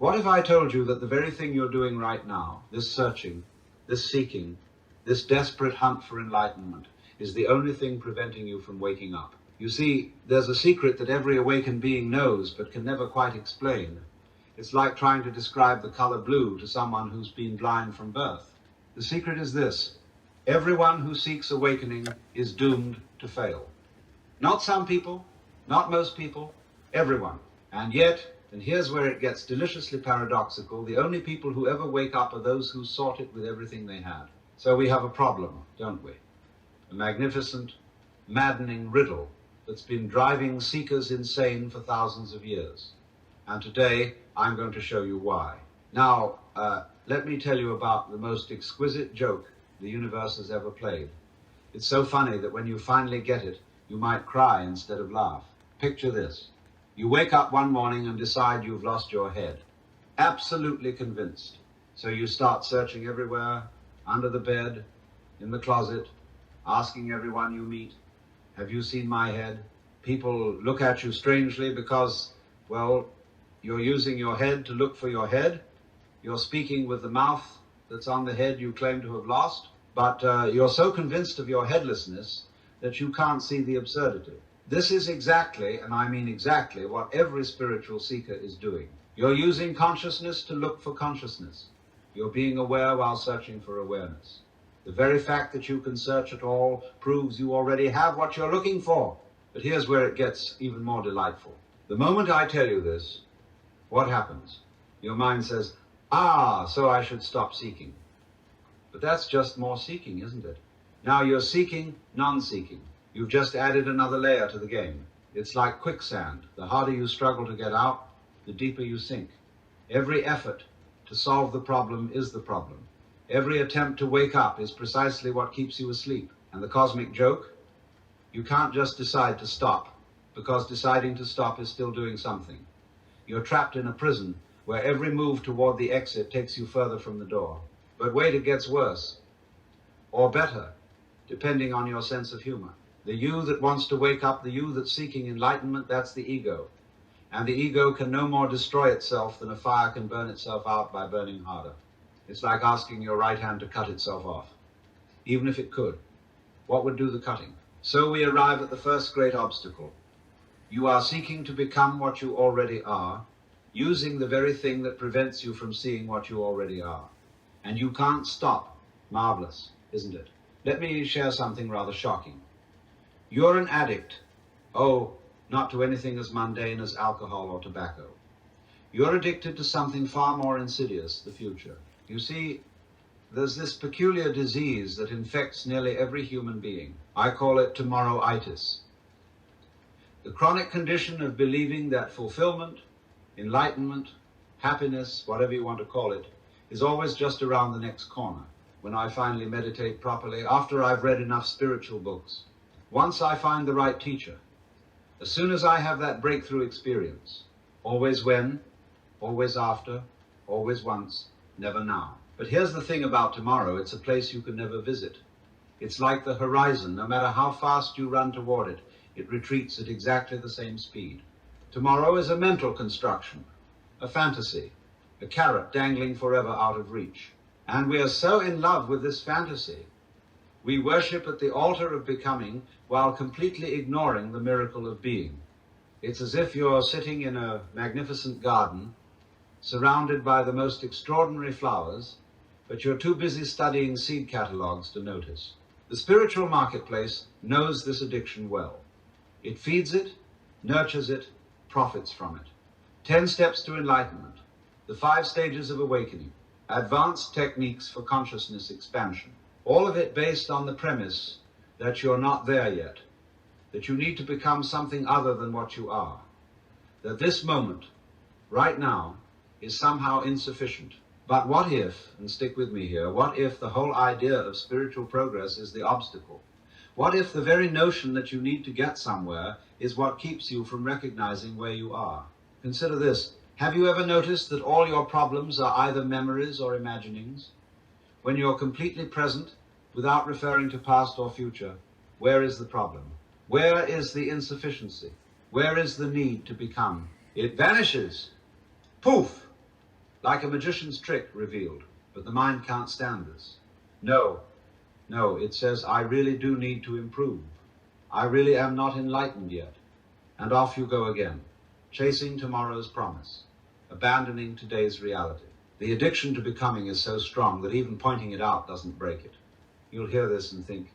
What if I told you that the very thing you're doing right now, this searching, this seeking, this desperate hunt for enlightenment, is the only thing preventing you from waking up? You see, there's a secret that every awakened being knows but can never quite explain. It's like trying to describe the color blue to someone who's been blind from birth. The secret is this: everyone who seeks awakening is doomed to fail. Not some people, not most people, everyone. And yet, and here's where it gets deliciously paradoxical, the only people who ever wake up are those who sought it with everything they had. So we have a problem, don't we? A magnificent, maddening riddle that's been driving seekers insane for thousands of years. And today, I'm going to show you why. Now, let me tell you about the most exquisite joke the universe has ever played. It's so funny that when you finally get it, you might cry instead of laugh. Picture this. You wake up one morning and decide you've lost your head. Absolutely convinced. So you start searching everywhere, under the bed, in the closet, asking everyone you meet, have you seen my head? People look at you strangely because, well, you're using your head to look for your head. You're speaking with the mouth that's on the head you claim to have lost. But you're so convinced of your headlessness that you can't see the absurdity. This is exactly, and I mean exactly, what every spiritual seeker is doing. You're using consciousness to look for consciousness. You're being aware while searching for awareness. The very fact that you can search at all proves you already have what you're looking for. But here's where it gets even more delightful. The moment I tell you this, what happens? Your mind says, ah, so I should stop seeking. But that's just more seeking, isn't it? Now you're seeking, non-seeking. You've just added another layer to the game. It's like quicksand. The harder you struggle to get out, the deeper you sink. Every effort to solve the problem is the problem. Every attempt to wake up is precisely what keeps you asleep. And the cosmic joke? You can't just decide to stop, because deciding to stop is still doing something. You're trapped in a prison where every move toward the exit takes you further from the door. But wait, it gets worse. Or better, depending on your sense of humor. The you that wants to wake up, the you that's seeking enlightenment, that's the ego. And the ego can no more destroy itself than a fire can burn itself out by burning harder. It's like asking your right hand to cut itself off. Even if it could, what would do the cutting? So we arrive at the first great obstacle. You are seeking to become what you already are, using the very thing that prevents you from seeing what you already are. And you can't stop. Marvelous, isn't it? Let me share something rather shocking. You're an addict. Oh, not to anything as mundane as alcohol or tobacco. You're addicted to something far more insidious, the future. You see, there's this peculiar disease that infects nearly every human being. I call it tomorrow-itis. The chronic condition of believing that fulfillment, enlightenment, happiness, whatever you want to call it, is always just around the next corner. When I finally meditate properly, after I've read enough spiritual books, once I find the right teacher, as soon as I have that breakthrough experience, always when, always after, always once, never now. But here's the thing about tomorrow, it's a place you can never visit. It's like the horizon. No matter how fast you run toward it, it retreats at exactly the same speed. Tomorrow is a mental construction, a fantasy, a carrot dangling forever out of reach. And we are so in love with this fantasy, we worship at the altar of becoming while completely ignoring the miracle of being. It's as if you're sitting in a magnificent garden, surrounded by the most extraordinary flowers, but you're too busy studying seed catalogs to notice. The spiritual marketplace knows this addiction well. It feeds it, nurtures it, profits from it. 10 steps to enlightenment, the 5 stages of awakening, advanced techniques for consciousness expansion. All of it based on the premise that you're not there yet, that you need to become something other than what you are, that this moment, right now, is somehow insufficient. But what if, and stick with me here, what if the whole idea of spiritual progress is the obstacle? What if the very notion that you need to get somewhere is what keeps you from recognizing where you are? Consider this. Have you ever noticed that all your problems are either memories or imaginings? When you're completely present, without referring to past or future, where is the problem? Where is the insufficiency? Where is the need to become? It vanishes. Poof! like a magician's trick revealed, but the mind can't stand this. No, no, it says, I really do need to improve. I really am not enlightened yet. And off you go again, chasing tomorrow's promise, abandoning today's reality. The addiction to becoming is so strong that even pointing it out doesn't break it. You'll hear this and think,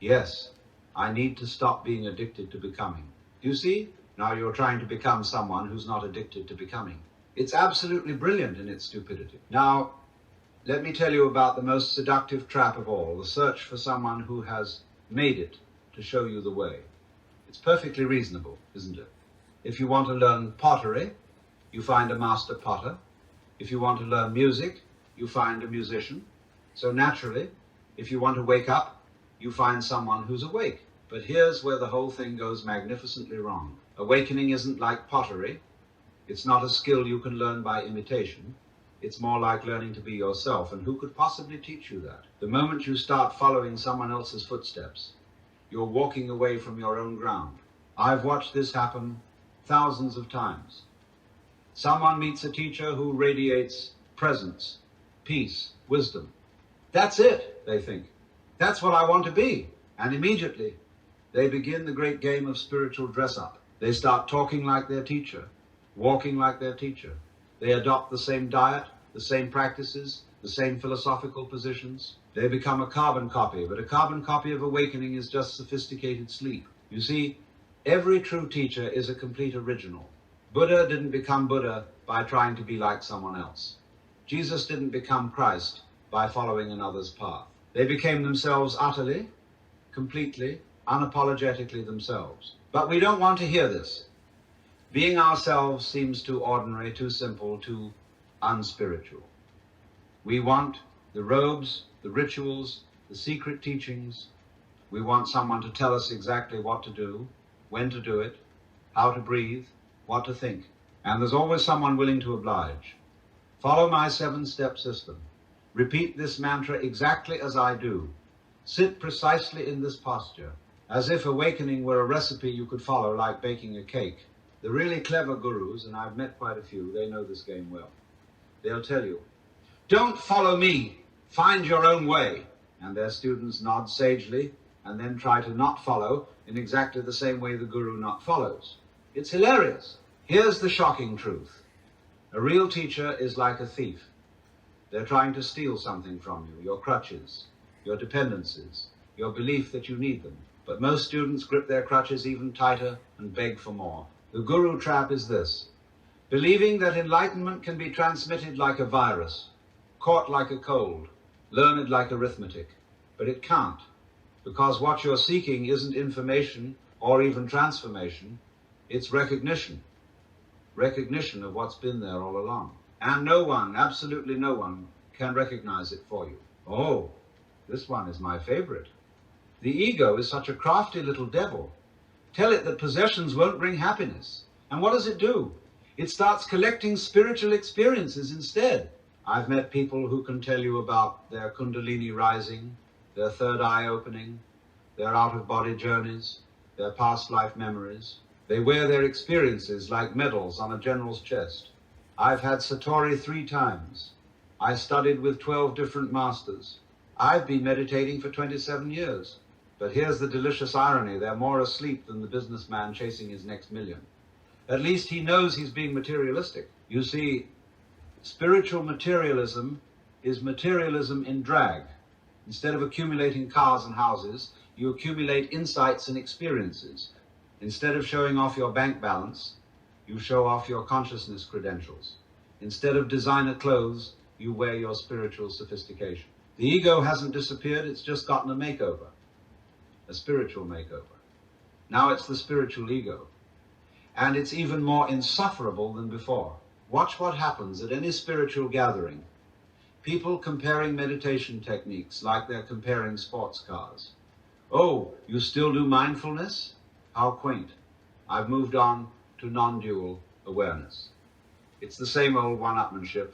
yes, I need to stop being addicted to becoming. Do you see? Now you're trying to become someone who's not addicted to becoming. It's absolutely brilliant in its stupidity. Now, let me tell you about the most seductive trap of all, the search for someone who has made it to show you the way. It's perfectly reasonable, isn't it? If you want to learn pottery, you find a master potter. If you want to learn music, you find a musician. So naturally, if you want to wake up, you find someone who's awake. But here's where the whole thing goes magnificently wrong. Awakening isn't like pottery. It's not a skill you can learn by imitation. It's more like learning to be yourself, and who could possibly teach you that? The moment you start following someone else's footsteps, you're walking away from your own ground. I've watched this happen thousands of times. Someone meets a teacher who radiates presence, peace, wisdom. That's it, they think. That's what I want to be. And immediately, they begin the great game of spiritual dress-up. They start talking like their teacher, walking like their teacher. They adopt the same diet, the same practices, the same philosophical positions. They become a carbon copy, but a carbon copy of awakening is just sophisticated sleep. You see, every true teacher is a complete original. Buddha didn't become Buddha by trying to be like someone else. Jesus didn't become Christ by following another's path. They became themselves utterly, completely, unapologetically themselves. But we don't want to hear this. Being ourselves seems too ordinary, too simple, too unspiritual. We want the robes, the rituals, the secret teachings. We want someone to tell us exactly what to do, when to do it, how to breathe, what to think. And there's always someone willing to oblige. Follow my 7-step system. Repeat this mantra exactly as I do. Sit precisely in this posture, as if awakening were a recipe you could follow like baking a cake. The really clever gurus, and I've met quite a few, they know this game well. They'll tell you, don't follow me, find your own way. And their students nod sagely and then try to not follow in exactly the same way the guru not follows. It's hilarious. Here's the shocking truth. A real teacher is like a thief. They're trying to steal something from you, your crutches, your dependencies, your belief that you need them. But most students grip their crutches even tighter and beg for more. The guru trap is this: believing that enlightenment can be transmitted like a virus, caught like a cold, learned like arithmetic. But it can't, because what you're seeking isn't information or even transformation, it's recognition. Recognition of what's been there all along. And no one, absolutely no one, can recognize it for you. Oh, this one is my favorite. The ego is such a crafty little devil. Tell it that possessions won't bring happiness. And what does it do? It starts collecting spiritual experiences instead. I've met people who can tell you about their kundalini rising, their third eye opening, their out-of-body journeys, their past life memories. They wear their experiences like medals on a general's chest. I've had Satori 3 times. I studied with 12 different masters. I've been meditating for 27 years. But here's the delicious irony. They're more asleep than the businessman chasing his next million. At least he knows he's being materialistic. You see, spiritual materialism is materialism in drag. Instead of accumulating cars and houses, you accumulate insights and experiences. Instead of showing off your bank balance, you show off your consciousness credentials. Instead of designer clothes, you wear your spiritual sophistication. The ego hasn't disappeared, it's just gotten a makeover. A spiritual makeover. Now it's the spiritual ego. And it's even more insufferable than before. Watch what happens at any spiritual gathering. People comparing meditation techniques like they're comparing sports cars. Oh, you still do mindfulness? How quaint. I've moved on to non-dual awareness. It's the same old one-upmanship,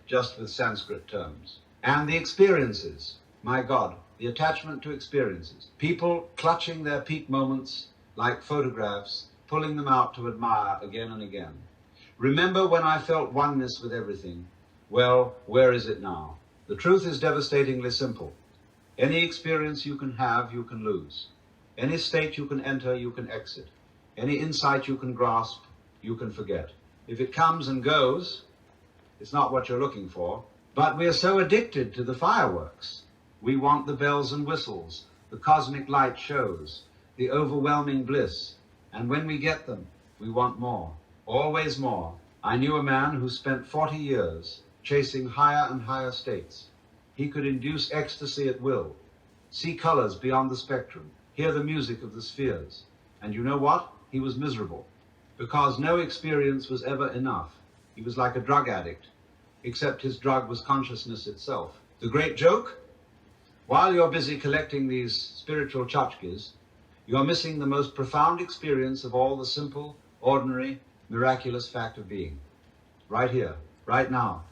just with Sanskrit terms. And the experiences. My God, the attachment to experiences. People clutching their peak moments like photographs, pulling them out to admire again and again. Remember when I felt oneness with everything? Well, where is it now? The truth is devastatingly simple. Any experience you can have, you can lose. Any state you can enter, you can exit. Any insight you can grasp, you can forget. If it comes and goes, it's not what you're looking for. But we are so addicted to the fireworks. We want the bells and whistles, the cosmic light shows, the overwhelming bliss. And when we get them, we want more, always more. I knew a man who spent 40 years chasing higher and higher states. He could induce ecstasy at will, see colors beyond the spectrum, hear the music of the spheres. And you know what? He was miserable, because no experience was ever enough. He was like a drug addict, except his drug was consciousness itself. The great joke? While you're busy collecting these spiritual tchotchkes, you're missing the most profound experience of all, the simple, ordinary, miraculous fact of being. Right here, right now.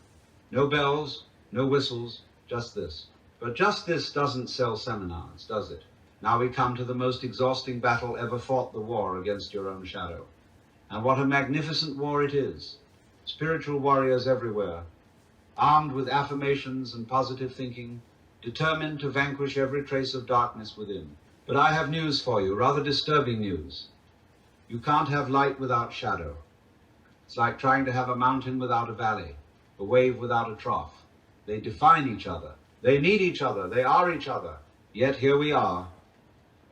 No bells, no whistles, just this. But just this doesn't sell seminars, does it? Now we come to the most exhausting battle ever fought, the war against your own shadow. And what a magnificent war it is. Spiritual warriors everywhere, armed with affirmations and positive thinking, determined to vanquish every trace of darkness within. But I have news for you, rather disturbing news. You can't have light without shadow. It's like trying to have a mountain without a valley, a wave without a trough. They define each other. They need each other. They are each other. Yet here we are,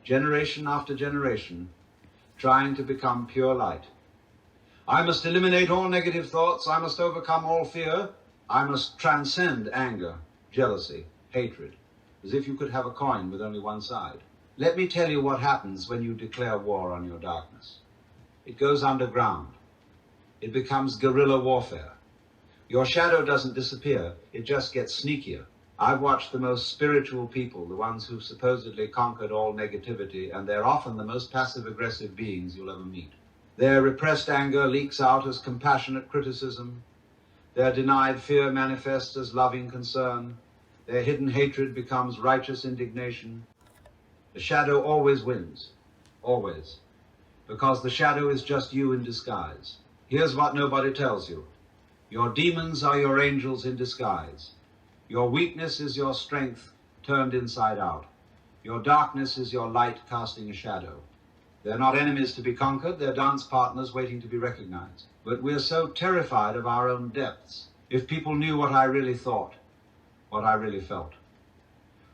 generation after generation, trying to become pure light. I must eliminate all negative thoughts. I must overcome all fear. I must transcend anger, jealousy, hatred, as if you could have a coin with only one side. Let me tell you what happens when you declare war on your darkness. It goes underground. It becomes guerrilla warfare. Your shadow doesn't disappear, it just gets sneakier. I've watched the most spiritual people, the ones who've supposedly conquered all negativity, and they're often the most passive-aggressive beings you'll ever meet. Their repressed anger leaks out as compassionate criticism. Their denied fear manifests as loving concern. Their hidden hatred becomes righteous indignation. The shadow always wins, always, because the shadow is just you in disguise. Here's what nobody tells you. Your demons are your angels in disguise. Your weakness is your strength turned inside out. Your darkness is your light casting a shadow. They're not enemies to be conquered, they're dance partners waiting to be recognized. But we're so terrified of our own depths. If people knew what I really thought, what I really felt.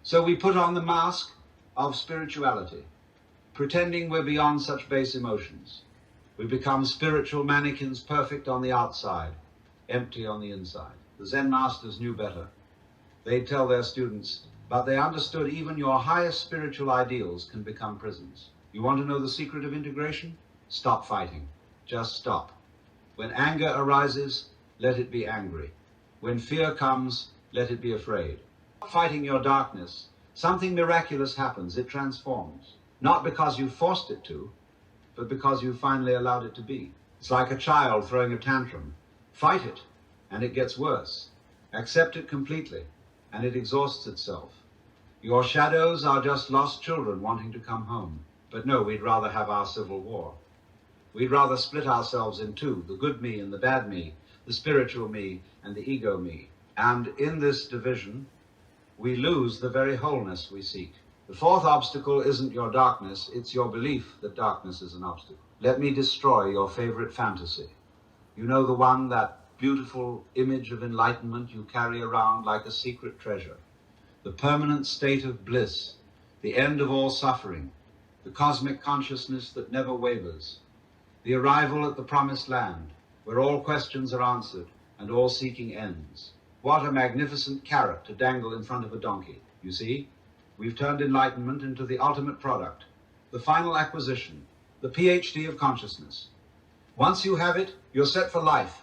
So we put on the mask of spirituality, pretending we're beyond such base emotions. We become spiritual mannequins, perfect on the outside, empty on the inside. The Zen masters knew better. They'd tell their students, but they understood even your highest spiritual ideals can become prisons. You want to know the secret of integration? Stop fighting. Just stop. When anger arises, let it be angry. When fear comes, let it be afraid. Fighting your darkness, something miraculous happens. It transforms. Not because you forced it to, but because you finally allowed it to be. It's like a child throwing a tantrum. Fight it, and it gets worse. Accept it completely, and it exhausts itself. Your shadows are just lost children wanting to come home. But no, we'd rather have our civil war. We'd rather split ourselves in two, the good me and the bad me, the spiritual me and the ego me. And in this division, we lose the very wholeness we seek. The fourth obstacle isn't your darkness, it's your belief that darkness is an obstacle. Let me destroy your favorite fantasy. You know, the one, that beautiful image of enlightenment you carry around like a secret treasure. The permanent state of bliss, the end of all suffering, the cosmic consciousness that never wavers, the arrival at the promised land, where all questions are answered and all seeking ends. What a magnificent carrot to dangle in front of a donkey. You see, we've turned enlightenment into the ultimate product, the final acquisition, the PhD of consciousness. Once you have it, you're set for life.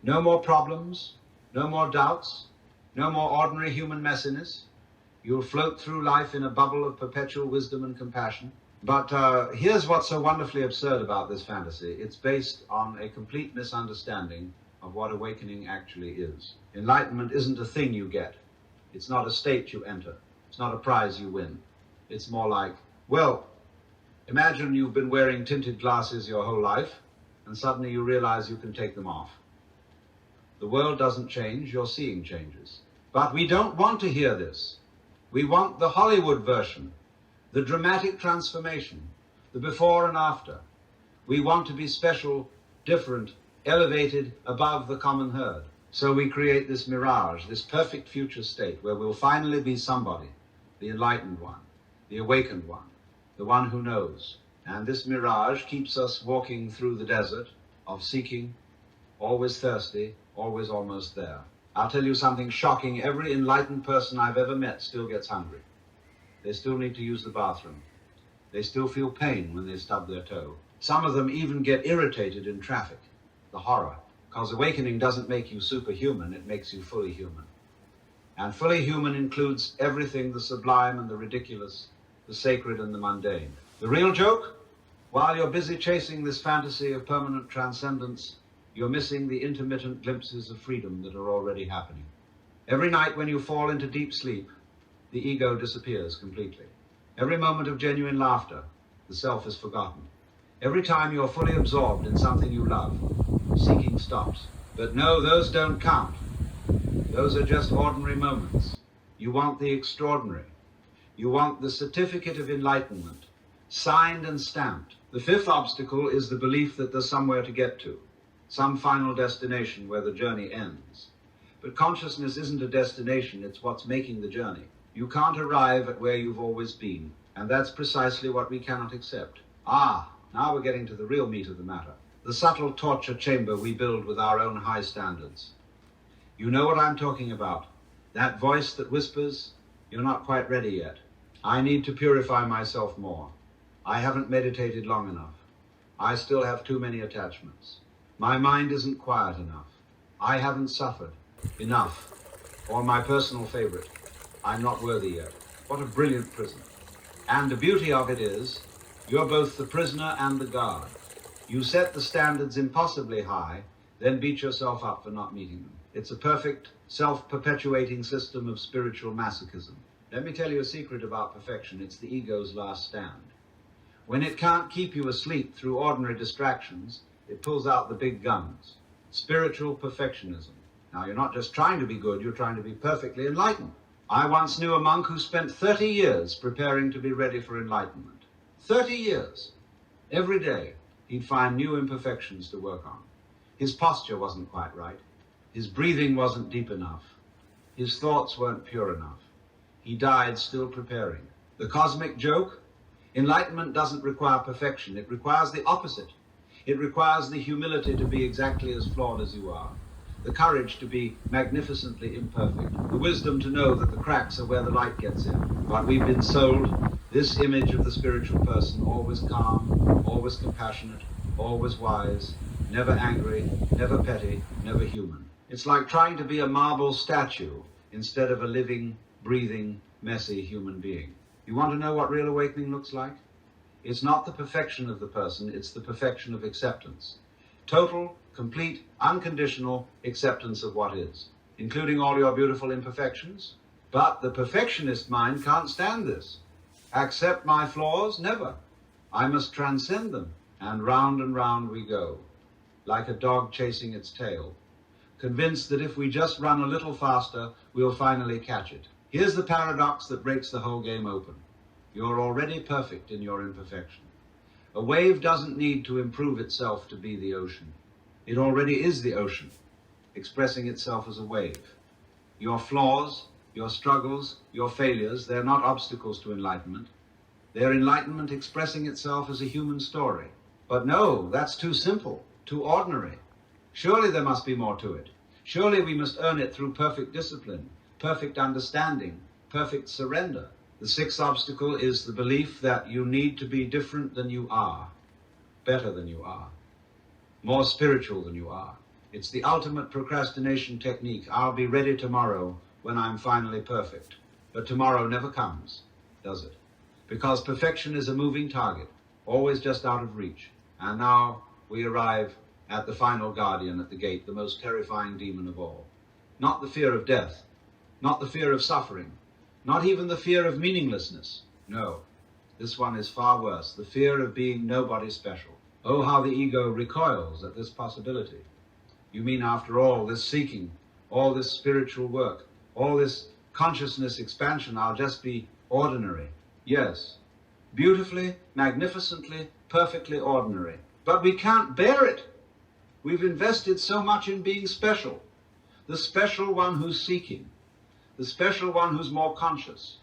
No more problems, no more doubts, no more ordinary human messiness. You'll float through life in a bubble of perpetual wisdom and compassion. But here's what's so wonderfully absurd about this fantasy. It's based on a complete misunderstanding of what awakening actually is. Enlightenment isn't a thing you get. It's not a state you enter. It's not a prize you win. It's more like, well, imagine you've been wearing tinted glasses your whole life, and suddenly you realize you can take them off. The world doesn't change, your seeing changes. But we don't want to hear this. We want the Hollywood version, the dramatic transformation, the before and after. We want to be special, different, elevated above the common herd. So we create this mirage, this perfect future state where we'll finally be somebody, the enlightened one, the awakened one, the one who knows. And this mirage keeps us walking through the desert of seeking, always thirsty, always almost there. I'll tell you something shocking. Every enlightened person I've ever met still gets hungry. They still need to use the bathroom. They still feel pain when they stub their toe. Some of them even get irritated in traffic. The horror. Because awakening doesn't make you superhuman, it makes you fully human. And fully human includes everything, the sublime and the ridiculous, the sacred and the mundane. The real joke? While you're busy chasing this fantasy of permanent transcendence, you're missing the intermittent glimpses of freedom that are already happening. Every night when you fall into deep sleep, the ego disappears completely. Every moment of genuine laughter, the self is forgotten. Every time you're fully absorbed in something you love, seeking stops. But no, those don't count. Those are just ordinary moments. You want the extraordinary. You want the certificate of enlightenment, signed and stamped. The fifth obstacle is the belief that there's somewhere to get to, some final destination where the journey ends. But consciousness isn't a destination, it's what's making the journey. You can't arrive at where you've always been, and that's precisely what we cannot accept. Now we're getting to the real meat of the matter. The subtle torture chamber we build with our own high standards. You know what I'm talking about. That voice that whispers, you're not quite ready yet. I need to purify myself more. I haven't meditated long enough. I still have too many attachments. My mind isn't quiet enough. I haven't suffered enough. Or my personal favorite, I'm not worthy yet. What a brilliant prison. And the beauty of it is, you're both the prisoner and the guard. You set the standards impossibly high, then beat yourself up for not meeting them. It's a perfect, self-perpetuating system of spiritual masochism. Let me tell you a secret about perfection. It's the ego's last stand. When it can't keep you asleep through ordinary distractions, it pulls out the big guns. Spiritual perfectionism. Now, you're not just trying to be good, you're trying to be perfectly enlightened. I once knew a monk who spent 30 years preparing to be ready for enlightenment. 30 years. Every day, he'd find new imperfections to work on. His posture wasn't quite right. His breathing wasn't deep enough. His thoughts weren't pure enough. He died still preparing. The cosmic joke? Enlightenment doesn't require perfection. It requires the opposite. It requires the humility to be exactly as flawed as you are, the courage to be magnificently imperfect, the wisdom to know that the cracks are where the light gets in. But we've been sold this image of the spiritual person, always calm, always compassionate, always wise, never angry, never petty, never human. It's like trying to be a marble statue instead of a living, breathing, messy human being. You want to know what real awakening looks like? It's not the perfection of the person, it's the perfection of acceptance. Total, complete, unconditional acceptance of what is, including all your beautiful imperfections. But the perfectionist mind can't stand this. Accept my flaws? Never. I must transcend them. And round we go, like a dog chasing its tail, convinced that if we just run a little faster, we'll finally catch it. Here's the paradox that breaks the whole game open. You're already perfect in your imperfection. A wave doesn't need to improve itself to be the ocean. It already is the ocean, expressing itself as a wave. Your flaws, your struggles, your failures, they're not obstacles to enlightenment. They're enlightenment expressing itself as a human story. But no, that's too simple, too ordinary. Surely there must be more to it. Surely we must earn it through perfect discipline, perfect understanding, perfect surrender. The sixth obstacle is the belief that you need to be different than you are, better than you are, more spiritual than you are. It's the ultimate procrastination technique. I'll be ready tomorrow when I'm finally perfect. But tomorrow never comes, does it? Because perfection is a moving target, always just out of reach. And now we arrive at the final guardian at the gate, the most terrifying demon of all. Not the fear of death, not the fear of suffering, not even the fear of meaninglessness. No, this one is far worse, the fear of being nobody special. Oh, how the ego recoils at this possibility. You mean, after all this seeking, all this spiritual work, all this consciousness expansion, I'll just be ordinary? Yes. Beautifully, magnificently, perfectly ordinary. But we can't bear it. We've invested so much in being special. The special one who's seeking. The special one who's more conscious.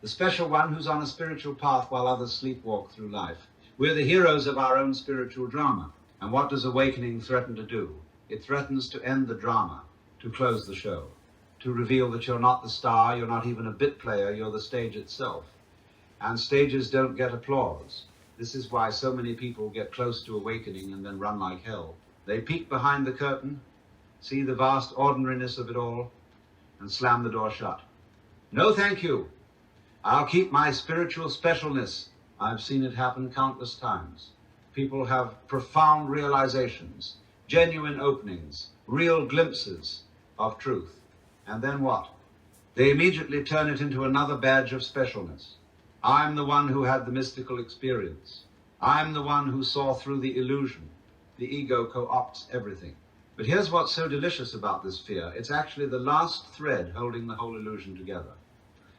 The special one who's on a spiritual path while others sleepwalk through life. We're the heroes of our own spiritual drama. And what does awakening threaten to do? It threatens to end the drama, to close the show, to reveal that you're not the star, you're not even a bit player, you're the stage itself. And stages don't get applause. This is why so many people get close to awakening and then run like hell. They peek behind the curtain, see the vast ordinariness of it all, and slam the door shut. No, thank you. I'll keep my spiritual specialness. I've seen it happen countless times. People have profound realizations, genuine openings, real glimpses of truth. And then what? They immediately turn it into another badge of specialness. I'm the one who had the mystical experience. I'm the one who saw through the illusion. The ego co-opts everything. But here's what's so delicious about this fear. It's actually the last thread holding the whole illusion together.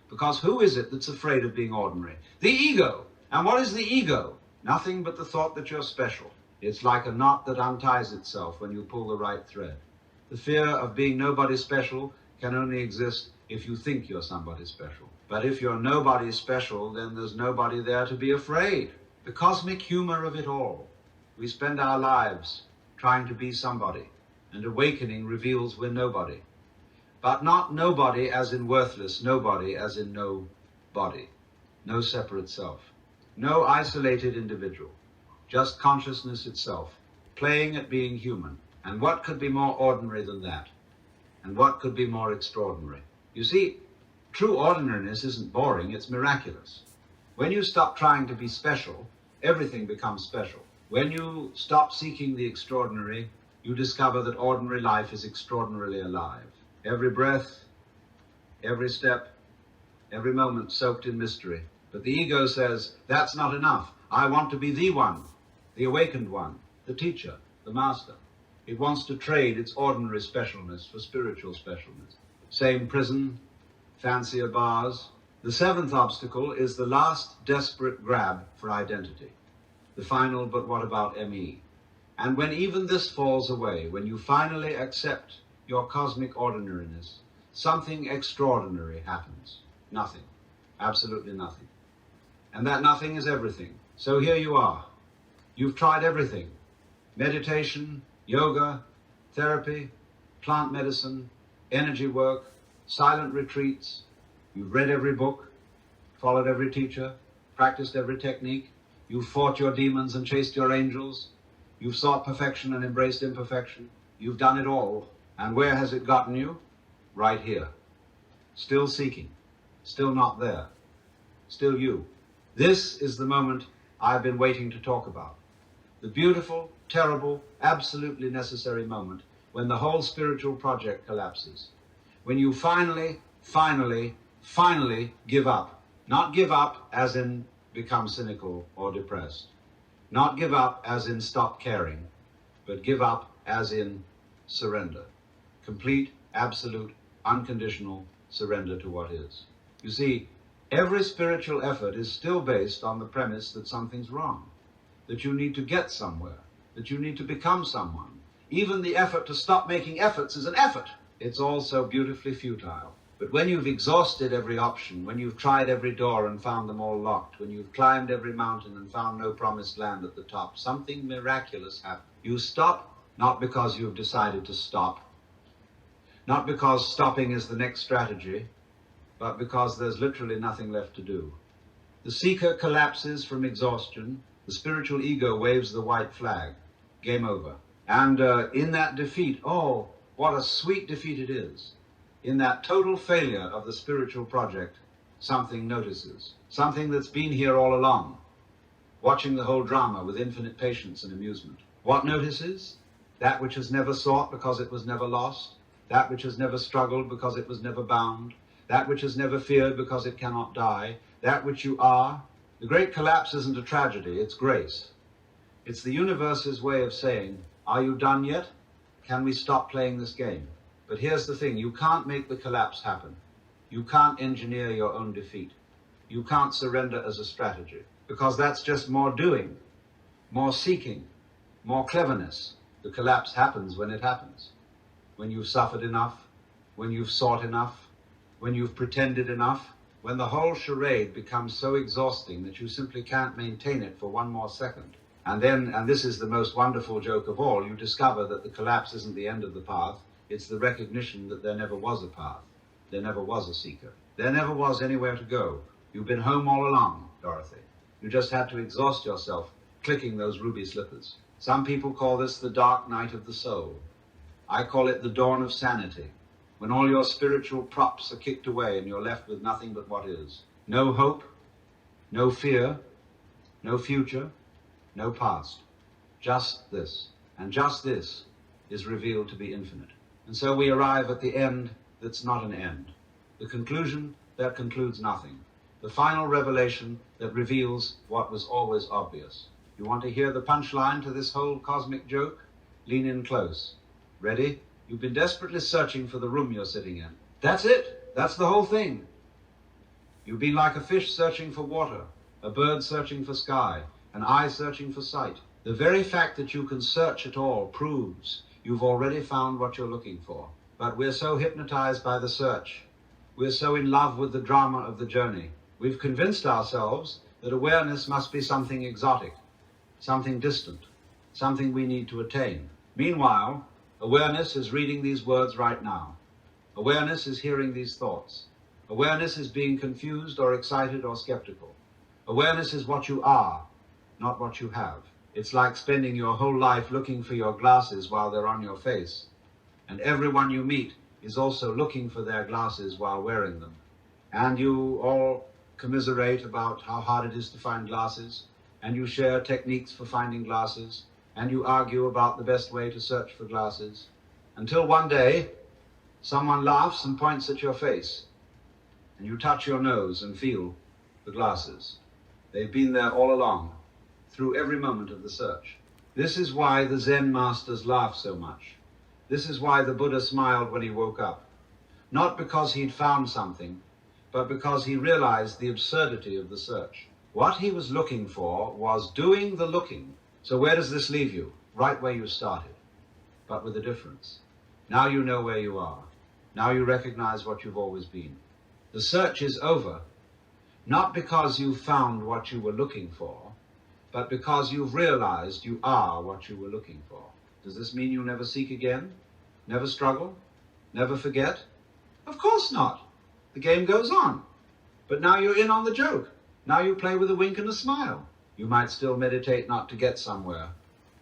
Because who is it that's afraid of being ordinary? The ego. And what is the ego? Nothing but the thought that you're special. It's like a knot that unties itself when you pull the right thread. The fear of being nobody special can only exist if you think you're somebody special. But if you're nobody special, then there's nobody there to be afraid. The cosmic humor of it all. We spend our lives trying to be somebody, and awakening reveals we're nobody. But not nobody as in worthless, nobody as in no body, no separate self, no isolated individual, just consciousness itself, playing at being human. And what could be more ordinary than that? And what could be more extraordinary? You see, true ordinariness isn't boring, it's miraculous. When you stop trying to be special, everything becomes special. When you stop seeking the extraordinary, you discover that ordinary life is extraordinarily alive. Every breath, every step, every moment soaked in mystery. But the ego says, that's not enough. I want to be the one, the awakened one, the teacher, the master. It wants to trade its ordinary specialness for spiritual specialness. Same prison, fancier bars. The seventh obstacle is the last desperate grab for identity. The final, but what about me? And when even this falls away, when you finally accept your cosmic ordinariness, something extraordinary happens. Nothing. Absolutely nothing. And that nothing is everything. So here you are. You've tried everything. Meditation, yoga, therapy, plant medicine, energy work, silent retreats. You've read every book, followed every teacher, practiced every technique. You've fought your demons and chased your angels. You've sought perfection and embraced imperfection. You've done it all. And where has it gotten you? Right here. Still seeking. Still not there. Still you. This is the moment I've been waiting to talk about. The beautiful, terrible, absolutely necessary moment when the whole spiritual project collapses. When you finally give up. Not give up as in become cynical or depressed. Not give up as in stop caring, but give up as in surrender. Complete, absolute, unconditional surrender to what is. You see, every spiritual effort is still based on the premise that something's wrong, that you need to get somewhere, that you need to become someone. Even the effort to stop making efforts is an effort. It's all so beautifully futile. But when you've exhausted every option, when you've tried every door and found them all locked, when you've climbed every mountain and found no promised land at the top, something miraculous happens. You stop, not because you've decided to stop, not because stopping is the next strategy, but because there's literally nothing left to do. The seeker collapses from exhaustion. The spiritual ego waves the white flag. Game over. And in that defeat, oh, what a sweet defeat it is. In that total failure of the spiritual project, something notices. Something that's been here all along, watching the whole drama with infinite patience and amusement. What notices? That which has never sought because it was never lost. That which has never struggled because it was never bound. That which has never feared because it cannot die. That which you are. The great collapse isn't a tragedy, it's grace. It's the universe's way of saying, are you done yet? can we stop playing this game? But here's the thing, you can't make the collapse happen. You can't engineer your own defeat. You can't surrender as a strategy, because that's just more doing, more seeking, more cleverness. The collapse happens when it happens. When you've suffered enough, when you've sought enough, when you've pretended enough, when the whole charade becomes so exhausting that you simply can't maintain it for one more second. And then, and this is the most wonderful joke of all, you discover that the collapse isn't the end of the path, it's the recognition that there never was a path. There never was a seeker. There never was anywhere to go. You've been home all along, Dorothy. You just had to exhaust yourself clicking those ruby slippers. Some people call this the dark night of the soul. I call it the dawn of sanity, when all your spiritual props are kicked away and you're left with nothing but what is. No hope, no fear, no future, no past. Just this. And just this is revealed to be infinite. And so we arrive at the end that's not an end. The conclusion that concludes nothing. The final revelation that reveals what was always obvious. You want to hear the punchline to this whole cosmic joke? Lean in close. Ready? You've been desperately searching for the room you're sitting in. That's it. That's the whole thing. You've been like a fish searching for water, a bird searching for sky, an eye searching for sight. The very fact that you can search at all proves you've already found what you're looking for. But we're so hypnotized by the search. We're so in love with the drama of the journey. We've convinced ourselves that awareness must be something exotic, something distant, something we need to attain. Meanwhile, awareness is reading these words right now. Awareness is hearing these thoughts. Awareness is being confused or excited or skeptical. Awareness is what you are, not what you have. It's like spending your whole life looking for your glasses while they're on your face. And everyone you meet is also looking for their glasses while wearing them. And you all commiserate about how hard it is to find glasses, and you share techniques for finding glasses, and you argue about the best way to search for glasses, until one day someone laughs and points at your face, and you touch your nose and feel the glasses. They've been there all along, through every moment of the search. This is why the Zen masters laugh so much. This is why the Buddha smiled when he woke up. Not because he'd found something, but because he realized the absurdity of the search. What he was looking for was doing the looking. So where does this leave you? Right where you started, but with a difference. Now you know where you are. Now you recognize what you've always been. The search is over, not because you found what you were looking for, but because you've realized you are what you were looking for. Does this mean you'll never seek again? Never struggle? Never forget? Of course not. The game goes on. But now you're in on the joke. Now you play with a wink and a smile. You might still meditate not to get somewhere,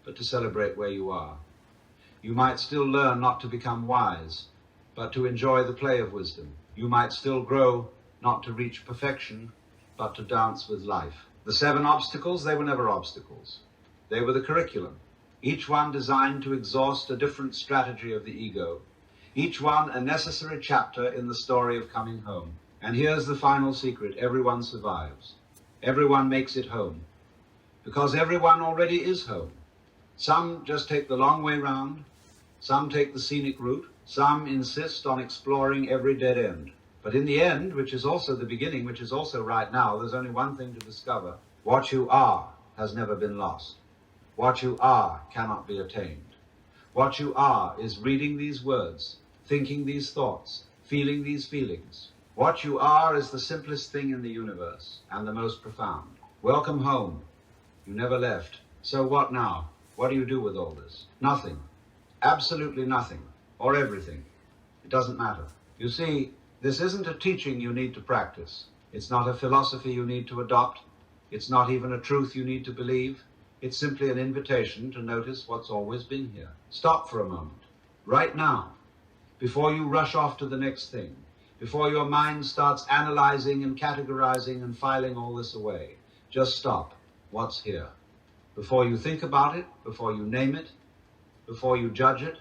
but to celebrate where you are. You might still learn not to become wise, but to enjoy the play of wisdom. You might still grow not to reach perfection, but to dance with life. The 7 obstacles, they were never obstacles. They were the curriculum. Each one designed to exhaust a different strategy of the ego. Each one a necessary chapter in the story of coming home. And here's the final secret. Everyone survives. Everyone makes it home. Because everyone already is home. Some just take the long way round. Some take the scenic route. Some insist on exploring every dead end. But in the end, which is also the beginning, which is also right now, there's only one thing to discover. What you are has never been lost. What you are cannot be attained. What you are is reading these words, thinking these thoughts, feeling these feelings. What you are is the simplest thing in the universe and the most profound. Welcome home. You never left. So what now? What do you do with all this? Nothing. Absolutely nothing. Or everything. It doesn't matter. You see, this isn't a teaching you need to practice. It's not a philosophy you need to adopt. It's not even a truth you need to believe. It's simply an invitation to notice what's always been here. Stop for a moment. Right now. Before you rush off to the next thing. Before your mind starts analyzing and categorizing and filing all this away. Just stop. What's here? Before you think about it, before you name it, before you judge it,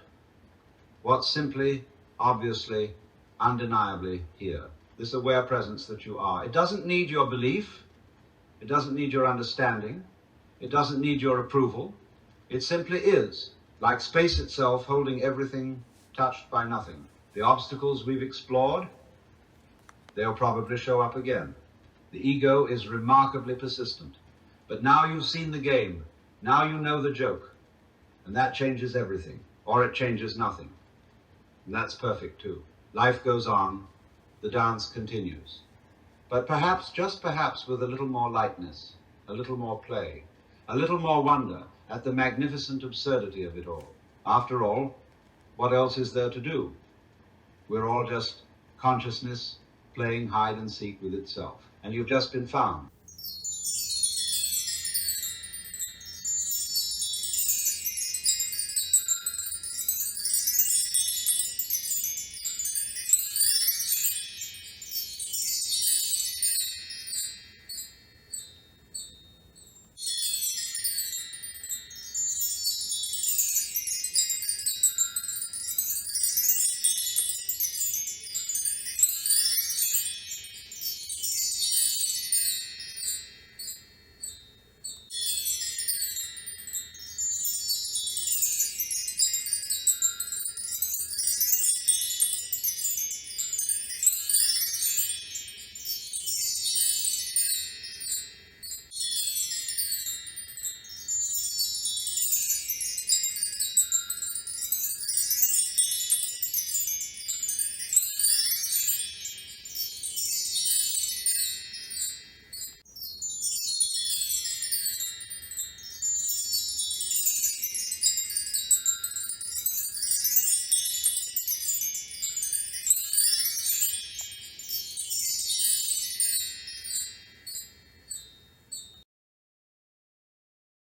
what's simply, obviously, undeniably here. This aware presence that you are. It doesn't need your belief. It doesn't need your understanding. It doesn't need your approval. It simply is. like space itself holding everything touched by nothing. The obstacles we've explored, they'll probably show up again. The ego is remarkably persistent. But now you've seen the game. Now you know the joke. And that changes everything. Or it changes nothing. And that's perfect too. Life goes on. The dance continues. But perhaps, just perhaps, with a little more lightness, a little more play, a little more wonder at the magnificent absurdity of it all. After all, what else is there to do? We're all just consciousness playing hide and seek with itself. And you've just been found.